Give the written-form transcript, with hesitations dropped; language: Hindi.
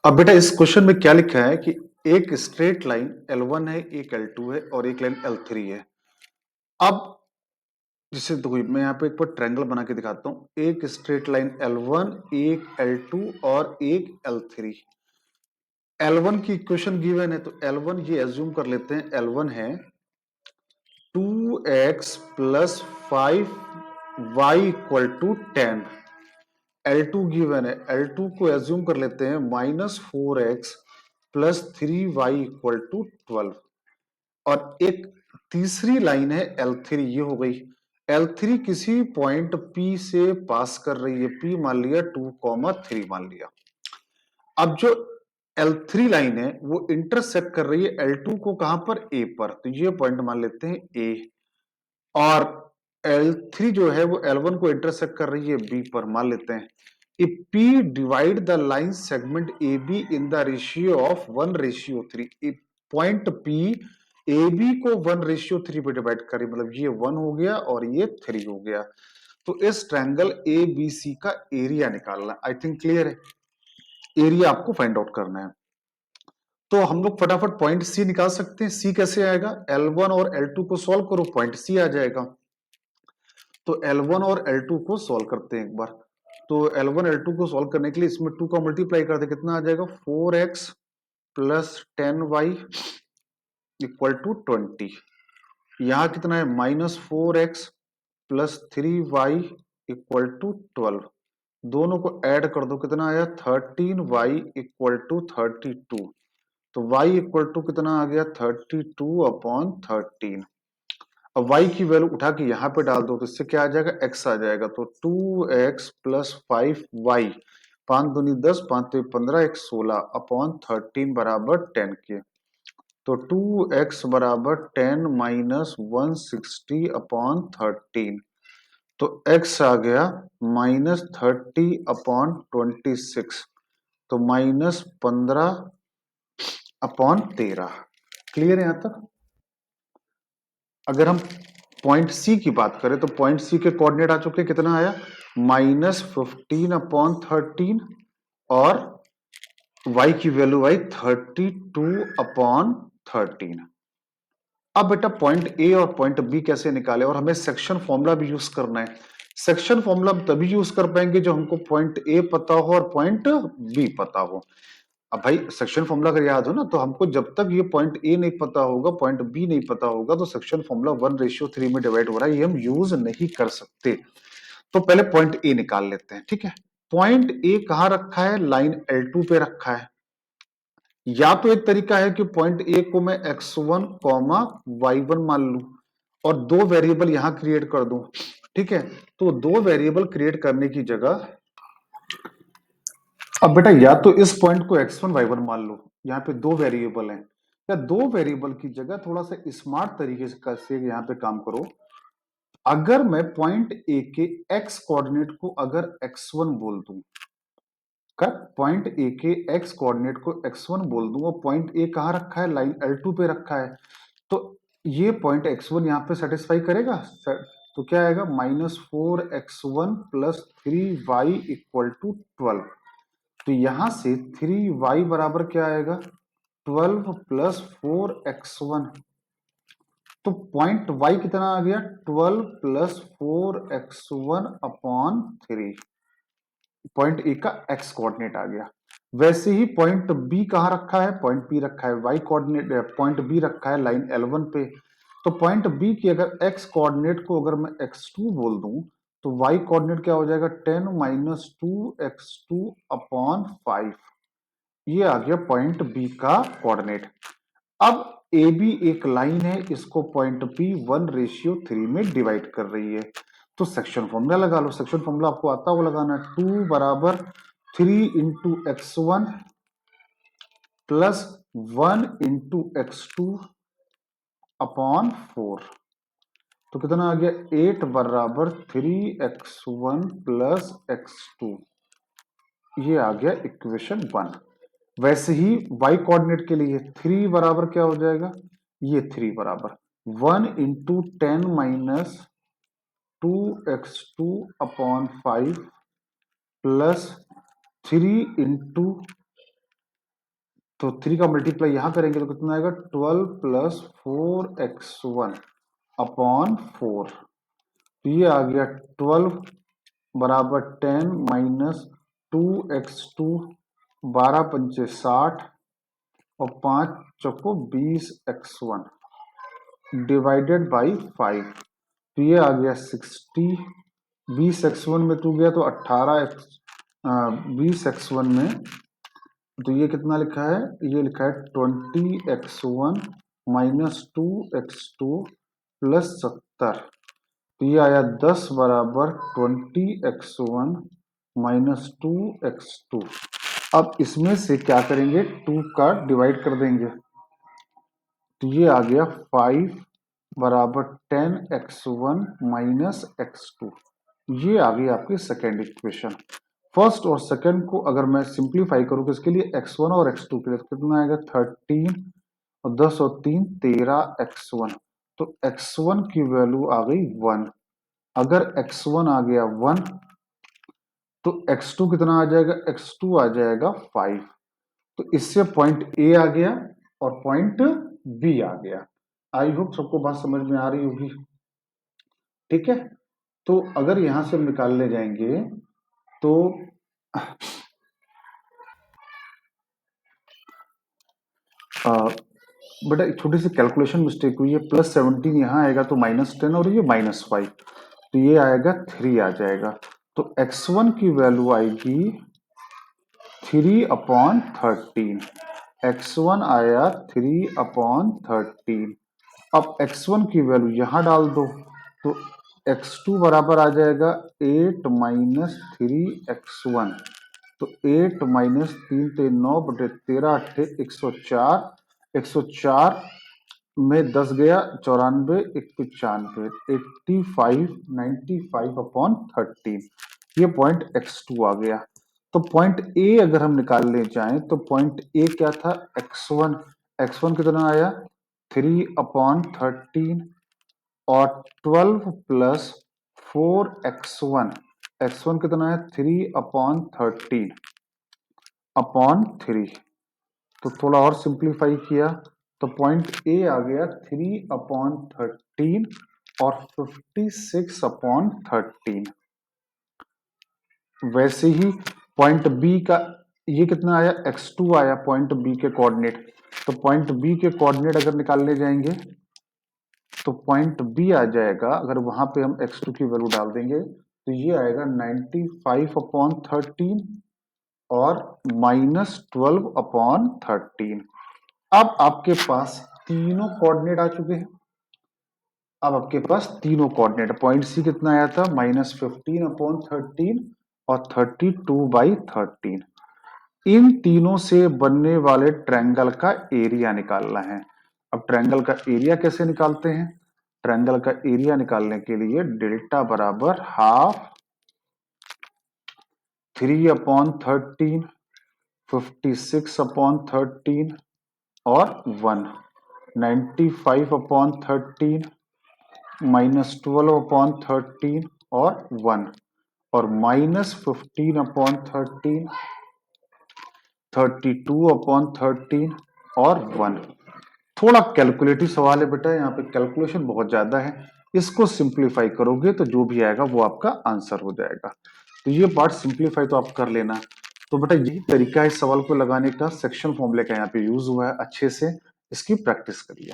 अब बेटा इस क्वेश्चन में क्या लिखा है कि एक स्ट्रेट लाइन L1 है, एक L2 है और एक लाइन L3 है। अब जैसे देखो मैं यहाँ पे एक बार ट्रायंगल बना के दिखाता हूं। एक स्ट्रेट लाइन L1, एक L2 और एक L3। L1 की इक्वेशन गिवन है तो L1 ये एज्यूम कर लेते हैं, L1 है 2x plus 5y equal to 10। L2 given है, L2 को एज्यूम कर लेते हैं -4x plus 3y equal to 12। और एक तीसरी लाइन है L3, ये हो गई। L3 किसी पॉइंट P से पास कर रही है, P मान लिया 2,3 मान लिया। अब जो L3 लाइन है वो इंटरसेक्ट कर रही है L2 को, कहां पर? A पर। तो ये पॉइंट मान लेते हैं A। और L3 जो है वो L1 को इंटरसेक्ट कर रही है B पर, मान लेते हैं। If P divide the line segment AB in the ratio of 1:3, if point P AB को 1:3 पे डिवाइड करें, मतलब ये 1 हो गया और ये 3 हो गया, तो इस ट्रायंगल ABC का एरिया निकालना। आई थिंक क्लियर है। एरिया आपको फाइंड आउट करना है। तो हम लोग फटाफट पॉइंट सी निकाल सकते हैं। सी कैसे आएगा? L1 और L2 को सॉल्व करो, पॉइंट सी आ जाएगा। तो L1 और L2 को सॉल्व करते हैं एक बार। तो L1 L2 को सॉल्व करने के लिए इसमें 2 का मल्टीप्लाई कर दे, कितना आ जाएगा? 4x plus 10y equal to 20। यहां कितना है? -4x plus 3y equal to 12। दोनों को ऐड कर दो, कितना आया? 13y equal to 32। तो y इक्वल टू कितना आ गया? 32/13। अब y की वैल्यू उठा के यहां पे डाल दो तो इससे क्या आ जाएगा? x आ जाएगा। तो 2x प्लस 5y, 5 दूनी 10, 5 3 15, 1 16/13 बराबर 10 के। तो 2x बराबर 10 माइनस 160/13। तो x आ गया -30/26। तो -15/13। क्लियर है यहां तक? अगर हम पॉइंट सी की बात करें तो पॉइंट सी के कोऑर्डिनेट आ चुके हैं, कितना आया? -15/13 और y की वैल्यू आई 32/13। अब बेटा पॉइंट ए और पॉइंट बी कैसे निकाले, और हमें सेक्शन फॉर्मूला भी यूज करना है। सेक्शन फॉर्मूला हम तभी यूज कर पाएंगे जो हमको पॉइंट ए पता हो और पॉइंट बी पता हो। अब भाई सेक्शन फॉर्मूला अगर याद हो ना, तो हमको जब तक ये पॉइंट ए नहीं पता होगा, पॉइंट बी नहीं पता होगा, तो सेक्शन फॉर्मूला 1:3 में डिवाइड हो रहा है, ये हम यूज नहीं कर सकते। तो पहले पॉइंट ए निकाल लेते हैं, ठीक है। पॉइंट ए कहां रखा है? लाइन L2 पे रखा है। या तो एक तरीका है कि पॉइंट ए को मैं x1 y1 मान लूं और दो वेरिएबल यहां क्रिएट कर दूं, ठीक है। तो दो वेरिएबल क्रिएट करने की जगह अब बेटा या तो इस पॉइंट को x1 y1 मान लो, यहाँ पे दो वेरिएबल हैं, या दो वेरिएबल की जगह थोड़ा सा स्मार्ट तरीके से यहाँ पे काम करो। अगर मैं पॉइंट ए के x कोऑर्डिनेट को अगर x1 बोल दूं, कर पॉइंट ए के x कोऑर्डिनेट को x1 बोल दूं, और पॉइंट ए कहां रखा है? लाइन L2 पे रखा है। तो ये पॉइंट x1 यहाँ पे सेटिस्फाई करेगा। तो क्या आएगा? -4x1 plus 3y equal to 12। तो यहां से 3y बराबर क्या आएगा? 12 प्लस 4x1। तो पॉइंट y कितना आ गया? 12 प्लस 4x1/3। पॉइंट ए का x कोऑर्डिनेट आ गया। वैसे ही पॉइंट बी कहां रखा है? पॉइंट बी रखा है y कोऑर्डिनेट, पॉइंट बी रखा है लाइन L1 पे। तो पॉइंट बी की अगर x कोऑर्डिनेट को अगर मैं x2 बोल दूं, तो y कोऑर्डिनेट क्या हो जाएगा? 10 माइनस 2x2/5। ये आ गया पॉइंट बी का कोऑर्डिनेट। अब ए बी एक लाइन है, इसको पॉइंट बी 1:3 में डिवाइड कर रही है। तो सेक्शन फॉर्मूला लगा लो। सेक्शन फॉर्मूला आपको आता हुआ लगाना। 2 बराबर 3 into x1 plus 1 into x2/4। तो कितना आ गया? 8 बराबर 3x1 प्लस x2। ये आ गया इक्वेशन 1। वैसे ही y कोऑर्डिनेट के लिए 3 बराबर क्या हो जाएगा? ये 3 बराबर 1 into 10 minus 2x2/5 plus 3 into तो 3 का मल्टीप्लाई यहां करेंगे तो कितना आएगा 12 प्लस 4x1 अपॉन 4। तो ये आ गया 12 बराबर 10 माइनस 2x2, 12 पंचे 60 और 5 चौको 20x1 डिवाइडेड बाई 5। तो ये आ गया 60, 20x1 में 2 गया तो 18x, 20x1 में तो ये कितना लिखा है, ये लिखा है 20x1 माइनस 2x2 प्लस 70। तो ये आया 10 बराबर 20x1 माइनस 2x2। अब इसमें से क्या करेंगे, 2 का डिवाइड कर देंगे तो ये आ गया 5 बराबर 10x1 माइनस x2। ये आ गई आपकी सेकेंड इक्वेशन। फर्स्ट और सेकेंड को अगर मैं सिंप्लीफाई करूँ तो इसके लिए x1 और x2 के लिए तो कितना आएगा 13 और 10 और 3 13x1। तो x1 की वैल्यू आ गई 1। अगर x1 आ गया 1 तो x2 कितना आ जाएगा, x2 आ जाएगा 5। तो इससे पॉइंट A आ गया और पॉइंट B आ गया। आई होप सबको बात समझ में आ रही होगी। ठीक है, तो अगर यहां से हम निकालने जाएंगे तो बेटा एक छोटी सी कैलकुलेशन मिस्टेक हुई है, +17 यहाँ आएगा तो -10 और ये -5 तो ये आएगा 3 आ जाएगा। तो x1 की वैल्यू आएगी 3/13। x1 आया 3/13। अब x1 की वैल्यू यहां डाल दो तो x2 बराबर आ जाएगा 8 माइनस 3x1। तो 8 माइनस 3 3 9 बटे 13 अट्ठे 104। 104 में 10 गया 94, 95, 85, 95/13। ये पॉइंट x2 आ गया। तो पॉइंट A अगर हम निकालने जाएं तो पॉइंट A क्या था, x1। x1 कितना आया 3/13 और 12 प्लस 4x1। x1 कितना है 3/13 अपॉन 3। तो थोड़ा और सिंप्लीफाई किया तो पॉइंट ए आ गया 3/13 और 56/13। वैसे ही पॉइंट बी का ये कितना आया x2 आया पॉइंट बी के कोऑर्डिनेट। तो पॉइंट बी के कोऑर्डिनेट अगर निकालने जाएंगे तो पॉइंट बी आ जाएगा, अगर वहां पे हम x2 की वैल्यू डाल देंगे तो ये आएगा 95/13 और -12/13। अब आपके पास तीनों कोऑर्डिनेट आ चुके हैं। अब आपके पास तीनों कोऑर्डिनेट, पॉइंट सी कितना आया था -15/13 और 32/13। इन तीनों से बनने वाले ट्रायंगल का एरिया निकालना है। अब ट्रायंगल का एरिया कैसे निकालते हैं, ट्रायंगल का एरिया निकालने के लिए डेल्टा बराबर हाफ 3/13, 56/13 और 1, 95/13 -12/13 और 1 और -15/13, 32/13 और 1। थोड़ा कैलकुलेटिव सवाल है बेटा, यहाँ पे कैलकुलेशन बहुत ज्यादा है। इसको सिंप्लीफाई करोगे तो जो भी आएगा वो आपका आंसर हो जाएगा। तो ये पार्ट सिंप्लीफाई तो आप कर लेना। तो बेटा यही तरीका है इस सवाल को लगाने का, सेक्शन फॉर्मूले का यहाँ पे यूज हुआ है, अच्छे से इसकी प्रैक्टिस करिए।